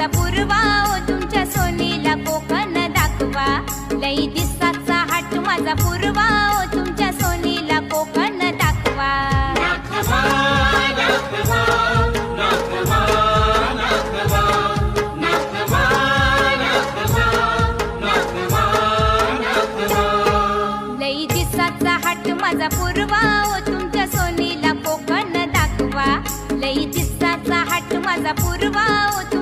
माझा पूर्वा ओ तुमच्या सोनीला कोकण दाखवा लई दिसाचा हाट माझा पूर्वा ओ तुमच्या सोनीला कोकण दाखवा लई दिसाचा हाट माझा पूर्वा ओ तुमच्या सोनीला कोकण दाखवा लई दिसाचा हाट माझा पूर्वा ओ